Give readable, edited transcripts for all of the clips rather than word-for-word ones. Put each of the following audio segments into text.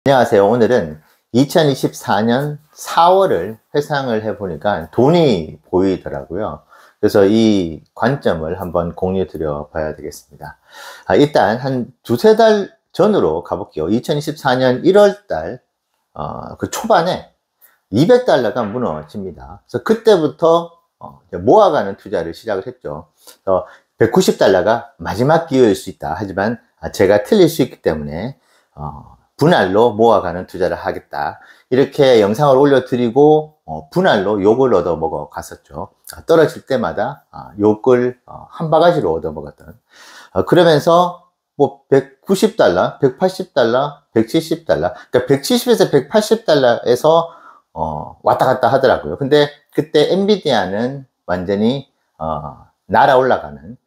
안녕하세요. 오늘은 2024년 4월을 회상을 해보니까 돈이 보이더라고요. 그래서 이 관점을 한번 공유 드려 봐야 되겠습니다. 일단 한 두세 달 전으로 가볼게요. 2024년 1월 달, 그 초반에 200달러가 무너집니다. 그래서 그때부터 모아가는 투자를 시작을 했죠. 그래서 190달러가 마지막 기회일 수 있다. 하지만 제가 틀릴 수 있기 때문에 분할로 모아가는 투자를 하겠다. 이렇게 영상을 올려드리고 분할로 욕을 얻어 먹어 갔었죠. 떨어질 때마다 욕을 한 바가지로 얻어 먹었던. 그러면서 뭐 190달러, 180달러, 170달러, 그러니까 170에서 180달러에서 왔다 갔다 하더라고요. 근데 그때 엔비디아는 완전히 날아 올라가는.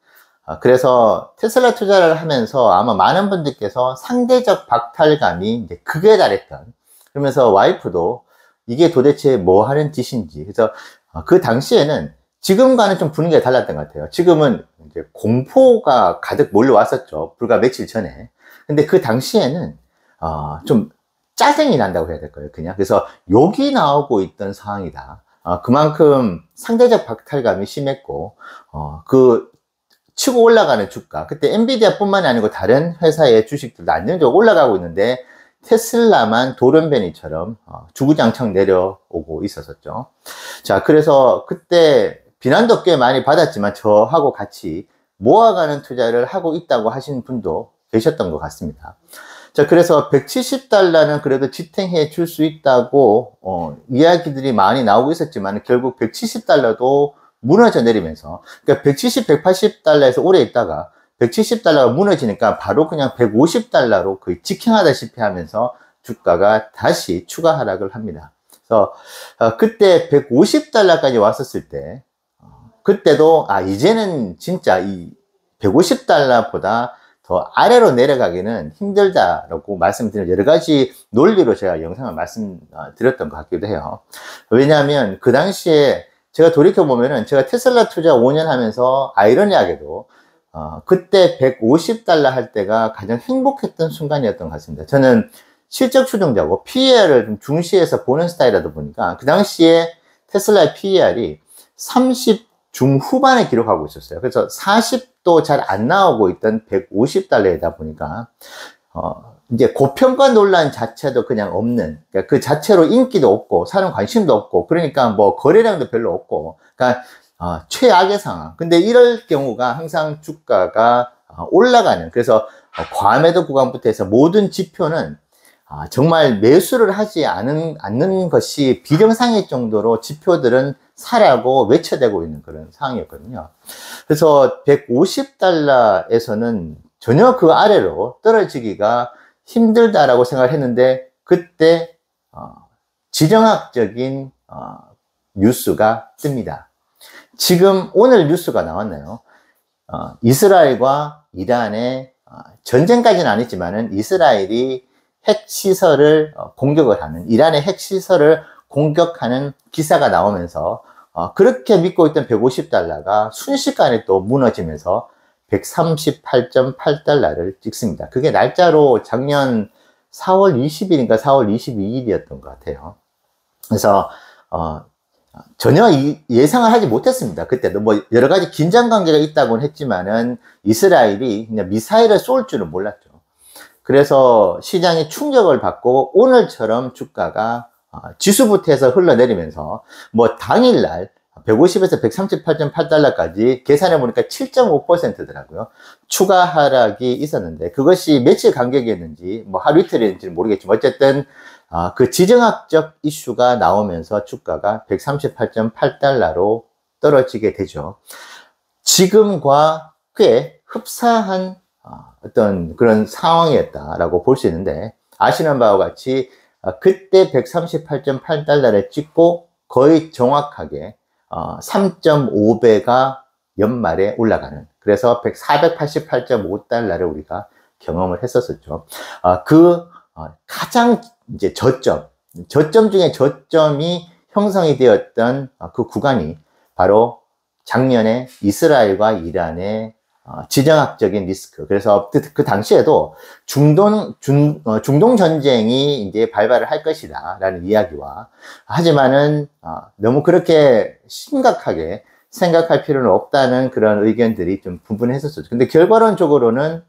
그래서 테슬라 투자를 하면서 아마 많은 분들께서 상대적 박탈감이 이제 극에 달했던, 그러면서 와이프도 이게 도대체 뭐 하는 짓인지. 그래서 그 당시에는 지금과는 좀 분위기가 달랐던 것 같아요. 지금은 이제 공포가 가득 몰려왔었죠. 불과 며칠 전에. 근데 그 당시에는 좀 짜증이 난다고 해야 될까요? 그냥. 그래서 욕이 나오고 있던 상황이다. 그만큼 상대적 박탈감이 심했고, 치고 올라가는 주가, 그때 엔비디아 뿐만이 아니고 다른 회사의 주식들도 안정적으로 올라가고 있는데 테슬라만 돌연변이처럼 주구장창 내려오고 있었었죠. 자, 그래서 그때 비난도 꽤 많이 받았지만 저하고 같이 모아가는 투자를 하고 있다고 하신 분도 계셨던 것 같습니다. 자, 그래서 170달러는 그래도 지탱해 줄 수 있다고 이야기들이 많이 나오고 있었지만 결국 170달러도 무너져 내리면서, 그러니까 170, 180달러에서 오래 있다가 170달러가 무너지니까 바로 그냥 150달러로 거의 직행하다시피 하면서 주가가 다시 추가 하락을 합니다. 그래서 그때 150달러까지 왔었을 때, 그때도 이제는 진짜 이 150달러보다 더 아래로 내려가기는 힘들다라고 말씀드린 여러 가지 논리로 제가 영상을 말씀드렸던 것 같기도 해요. 왜냐하면 그 당시에 제가 돌이켜보면은 제가 테슬라 투자 5년 하면서 아이러니하게도 그때 150달러 할 때가 가장 행복했던 순간이었던 것 같습니다. 저는 실적 추종자고 PER을 좀 중시해서 보는 스타일이다 보니까 그 당시에 테슬라의 PER이 30 중후반에 기록하고 있었어요. 그래서 40도 잘 안 나오고 있던 150달러이다 보니까 이제 고평가 논란 자체도 그냥 없는, 그러니까 그 자체로 인기도 없고 사람 관심도 없고, 그러니까 뭐 거래량도 별로 없고, 그러니까 최악의 상황. 근데 이럴 경우가 항상 주가가 올라가는, 그래서 과매도 구간부터 해서 모든 지표는 정말 매수를 하지 않는 것이 비정상일 정도로 지표들은 사라고 외쳐대고 있는 그런 상황이었거든요. 그래서 150달러에서는 전혀 그 아래로 떨어지기가 힘들다라고 생각을 했는데, 그때 지정학적인 뉴스가 뜹니다. 지금 오늘 뉴스가 나왔나요? 이스라엘과 이란의 전쟁까지는 아니지만은 이스라엘이 핵시설을 공격을 하는, 이란의 핵시설을 공격하는 기사가 나오면서 그렇게 믿고 있던 150달러가 순식간에 또 무너지면서 138.8달러를 찍습니다. 그게 날짜로 작년 4월 20일인가 4월 22일이었던 것 같아요. 그래서 전혀 예상을 하지 못했습니다. 그때도 뭐 여러 가지 긴장 관계가 있다고는 했지만은 이스라엘이 그냥 미사일을 쏠 줄은 몰랐죠. 그래서 시장이 충격을 받고 오늘처럼 주가가 지수부터 해서 흘러내리면서 뭐 당일날 150에서 138.8달러까지 계산해 보니까 7.5%더라고요. 추가 하락이 있었는데 그것이 며칠 간격이었는지 뭐 하루 이틀인지는 모르겠지만 어쨌든 그 지정학적 이슈가 나오면서 주가가 138.8달러로 떨어지게 되죠. 지금과 꽤 흡사한 어떤 그런 상황이었다라고 볼 수 있는데, 아시는 바와 같이 그때 138.8달러를 찍고 거의 정확하게 3.5배가 연말에 올라가는, 그래서 488.5달러를 우리가 경험을 했었었죠. 가장 이제 저점 중에 저점이 형성이 되었던 그 구간이 바로 작년에 이스라엘과 이란의 지정학적인 리스크. 그래서 그 당시에도 중동 전쟁이 이제 발발을 할 것이다 라는 이야기와, 하지만은 너무 그렇게 심각하게 생각할 필요는 없다는 그런 의견들이 좀 분분했었죠. 근데 결과론적으로는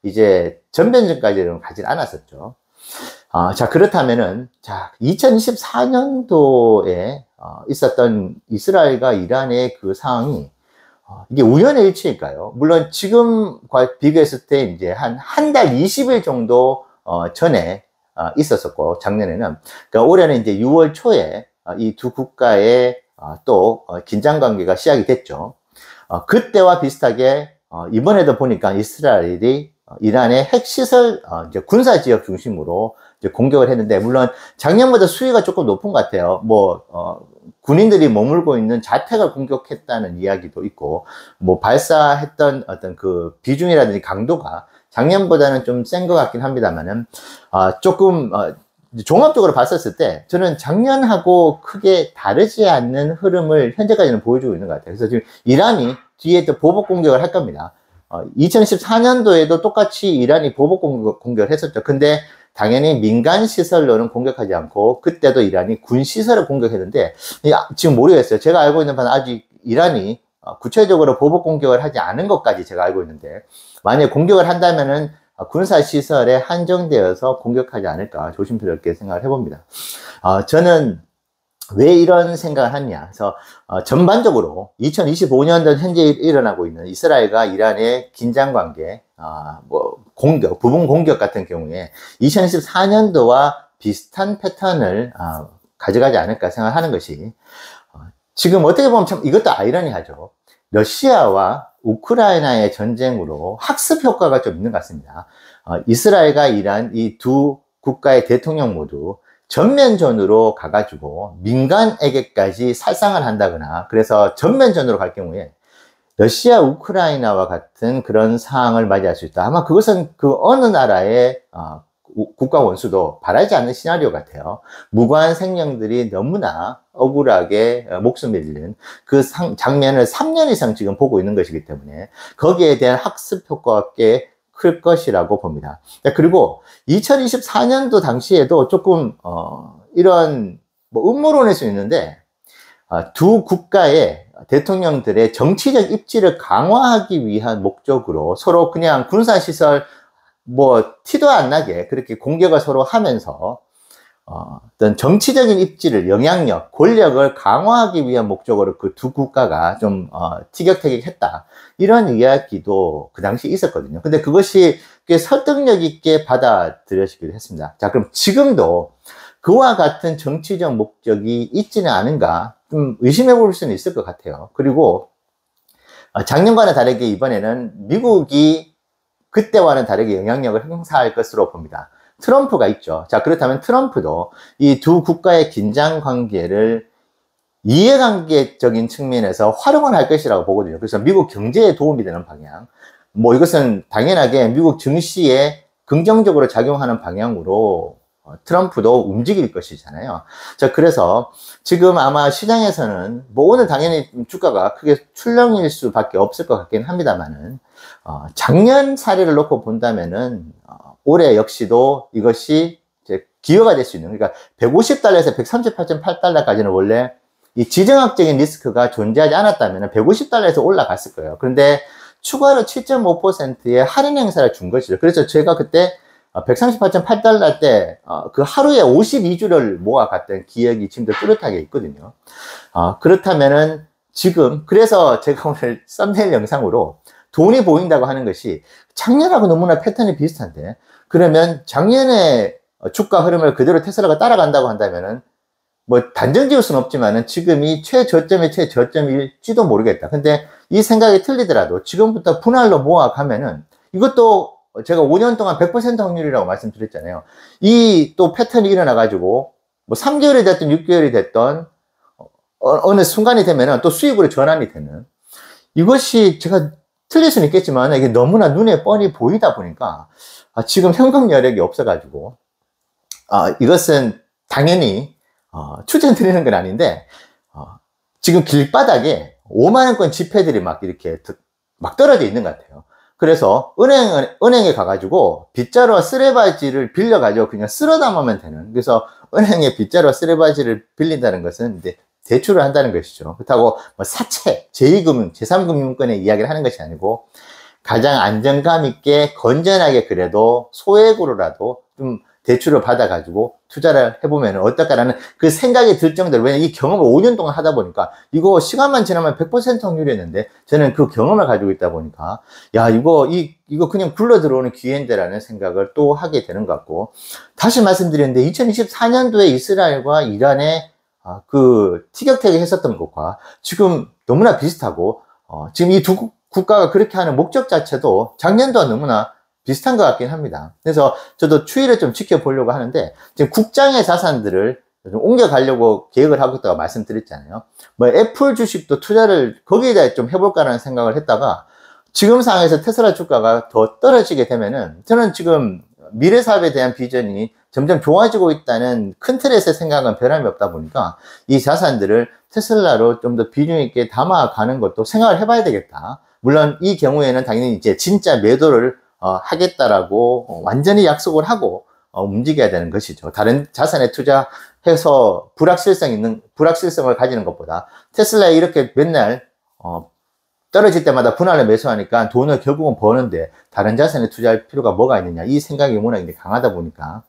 이제 전면전까지는 가진 않았었죠. 자, 그렇다면은, 자, 2024년도에 있었던 이스라엘과 이란의 그 상황이, 이게 우연의 일치일까요? 물론 지금과 비교했을 때 이제 한 달 20일 정도, 전에, 있었었고, 작년에는. 그러니까 올해는 이제 6월 초에 이 두 국가의 또 긴장 관계가 시작이 됐죠. 그때와 비슷하게, 이번에도 보니까 이스라엘이 이란의 핵시설, 이제 군사지역 중심으로 이제 공격을 했는데, 물론 작년보다 수위가 조금 높은 것 같아요. 군인들이 머물고 있는 자택을 공격했다는 이야기도 있고, 발사했던 어떤 그 비중이라든지 강도가 작년보다는 좀 센 것 같긴 합니다만은, 조금, 종합적으로 봤었을 때, 저는 작년하고 크게 다르지 않는 흐름을 현재까지는 보여주고 있는 것 같아요. 그래서 지금 이란이 뒤에 또 보복 공격을 할 겁니다. 2014년도에도 똑같이 이란이 보복 공격을 했었죠. 근데 당연히 민간 시설로는 공격하지 않고, 그때도 이란이 군 시설을 공격했는데, 지금 모르겠어요. 제가 알고 있는 바는 아직 이란이 구체적으로 보복 공격을 하지 않은 것까지 제가 알고 있는데, 만약에 공격을 한다면은 군사 시설에 한정되어서 공격하지 않을까 조심스럽게 생각을 해봅니다. 저는 왜 이런 생각을 하냐. 그래서, 전반적으로 2025년도 현재 일어나고 있는 이스라엘과 이란의 긴장 관계, 부분 공격 같은 경우에 2024년도와 비슷한 패턴을, 가져가지 않을까 생각하는 것이, 지금 어떻게 보면 참 이것도 아이러니하죠. 러시아와 우크라이나의 전쟁으로 학습 효과가 좀 있는 것 같습니다. 이스라엘과 이란 이 두 국가의 대통령 모두 전면전으로 가가지고 민간에게까지 살상을 한다거나, 그래서 전면전으로 갈 경우에 러시아, 우크라이나와 같은 그런 상황을 맞이할 수 있다. 아마 그것은 그 어느 나라의 국가 원수도 바라지 않는 시나리오 같아요. 무고한 생명들이 너무나 억울하게 목숨을 잃는 그 장면을 3년 이상 지금 보고 있는 것이기 때문에 거기에 대한 학습 효과가 꽤 클 것이라고 봅니다. 그리고 2024년도 당시에도 조금 이런 음모론일 수 있는데, 두 국가의 대통령들의 정치적 입지를 강화하기 위한 목적으로 서로 그냥 군사시설 티도 안 나게 그렇게 공격을 서로 하면서 어떤 정치적인 입지를, 영향력, 권력을 강화하기 위한 목적으로 그 두 국가가 좀 티격태격했다, 이런 이야기도 그 당시 있었거든요. 근데 그것이 꽤 설득력 있게 받아들여지기도 했습니다. 자, 그럼 지금도 그와 같은 정치적 목적이 있지는 않은가 좀 의심해 볼 수는 있을 것 같아요. 그리고 작년과는 다르게 이번에는 미국이 그때와는 다르게 영향력을 행사할 것으로 봅니다. 트럼프가 있죠. 자, 그렇다면 트럼프도 이 두 국가의 긴장 관계를 이해관계적인 측면에서 활용을 할 것이라고 보거든요. 그래서 미국 경제에 도움이 되는 방향, 이것은 당연하게 미국 증시에 긍정적으로 작용하는 방향으로 트럼프도 움직일 것이잖아요. 자, 그래서 지금 아마 시장에서는 오늘 당연히 주가가 크게 출렁일 수밖에 없을 것 같긴 합니다만은, 작년 사례를 놓고 본다면은 올해 역시도 이것이 이제 기회가 될 수 있는, 그러니까 150달러에서 138.8달러까지는 원래 이 지정학적인 리스크가 존재하지 않았다면 150달러에서 올라갔을 거예요. 그런데 추가로 7.5%의 할인 행사를 준 것이죠. 그래서 제가 그때 138.8달러 때 그 하루에 52주를 모아갔던 기억이 지금도 뚜렷하게 있거든요. 그렇다면은 지금, 그래서 제가 오늘 썸네일 영상으로 돈이 보인다고 하는 것이 작년하고 너무나 패턴이 비슷한데, 그러면 작년에 주가 흐름을 그대로 테슬라가 따라간다고 한다면은 단정 지을 수는 없지만은 지금이 최저점의 최저점일지도 모르겠다. 근데 이 생각이 틀리더라도 지금부터 분할로 모아가면은, 이것도 제가 5년 동안 100% 확률이라고 말씀드렸잖아요. 이 또 패턴이 일어나가지고 3개월이 됐든 6개월이 됐든 어느 순간이 되면은 또 수익으로 전환이 되는, 이것이 제가 틀릴 수는 있겠지만 이게 너무나 눈에 뻔히 보이다 보니까 지금 현금 여력이 없어가지고 이것은 당연히 추천드리는 건 아닌데, 지금 길바닥에 5만원권 지폐들이 막 이렇게 막 떨어져 있는 것 같아요. 그래서 은행에 가가지고 빗자루와 쓰레바지를 빌려가지고 그냥 쓸어 담으면 되는. 그래서 은행에 빗자루와 쓰레바지를 빌린다는 것은 이제 대출을 한다는 것이죠. 그렇다고 뭐 사채, 제2금융, 제3금융권의 이야기를 하는 것이 아니고 가장 안정감 있게 건전하게 그래도 소액으로라도 좀 대출을 받아가지고 투자를 해보면 어떨까라는 그 생각이 들 정도로, 왜냐면 이 경험을 5년 동안 하다 보니까 이거 시간만 지나면 100% 확률이었는데 저는 그 경험을 가지고 있다 보니까 야, 이거 그냥 굴러 들어오는 기회인데라는 생각을 또 하게 되는 것 같고, 다시 말씀드렸는데 2024년도에 이스라엘과 이란의 그 티격태격 했었던 것과 지금 너무나 비슷하고, 지금 이 두 국가가 그렇게 하는 목적 자체도 작년도와 너무나 비슷한 것 같긴 합니다. 그래서 저도 추이를 좀 지켜보려고 하는데, 지금 국장의 자산들을 좀 옮겨가려고 계획을 하고 있다고 말씀드렸잖아요. 뭐 애플 주식도 투자를 거기에다 좀 해볼까라는 생각을 했다가, 지금 상황에서 테슬라 주가가 더 떨어지게 되면은 저는 지금 미래 사업에 대한 비전이 점점 좋아지고 있다는 큰 틀에서의 생각은 변함이 없다 보니까 이 자산들을 테슬라로 좀 더 비중 있게 담아가는 것도 생각을 해봐야 되겠다. 물론 이 경우에는 당연히 이제 진짜 매도를 하겠다라고 완전히 약속을 하고 움직여야 되는 것이죠. 다른 자산에 투자해서 불확실성을 가지는 것보다 테슬라에 이렇게 맨날 떨어질 때마다 분할을 매수하니까 돈을 결국은 버는데 다른 자산에 투자할 필요가 뭐가 있느냐, 이 생각이 워낙 강하다 보니까.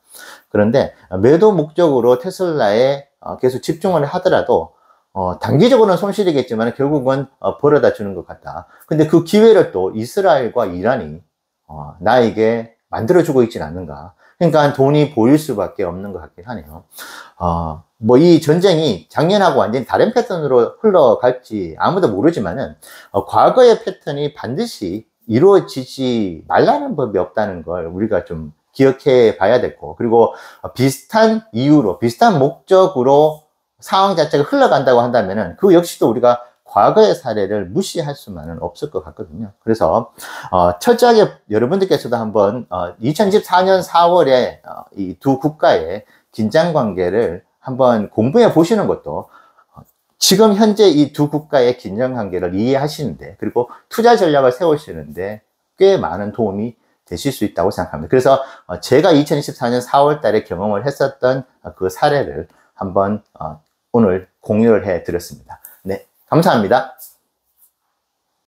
그런데 매도 목적으로 테슬라에 계속 집중을 하더라도 단기적으로는 손실이겠지만 결국은 벌어다 주는 것 같다. 근데 그 기회를 또 이스라엘과 이란이 나에게 만들어주고 있지는 않는가. 그러니까 돈이 보일 수밖에 없는 것 같긴 하네요. 뭐 이 전쟁이 작년하고 완전히 다른 패턴으로 흘러갈지 아무도 모르지만은, 과거의 패턴이 반드시 이루어지지 말라는 법이 없다는 걸 우리가 좀 기억해 봐야 됐고, 그리고 비슷한 이유로, 비슷한 목적으로 상황 자체가 흘러간다고 한다면은 그 역시도 우리가 과거의 사례를 무시할 수만은 없을 것 같거든요. 그래서 철저하게 여러분들께서도 한번 2024년 4월에 이 두 국가의 긴장 관계를 한번 공부해 보시는 것도 지금 현재 이 두 국가의 긴장 관계를 이해하시는데, 그리고 투자 전략을 세우시는데 꽤 많은 도움이 되실 수 있다고 생각합니다. 그래서 제가 2024년 4월 달에 경험을 했었던 그 사례를 한번 오늘 공유를 해 드렸습니다. 네, 감사합니다.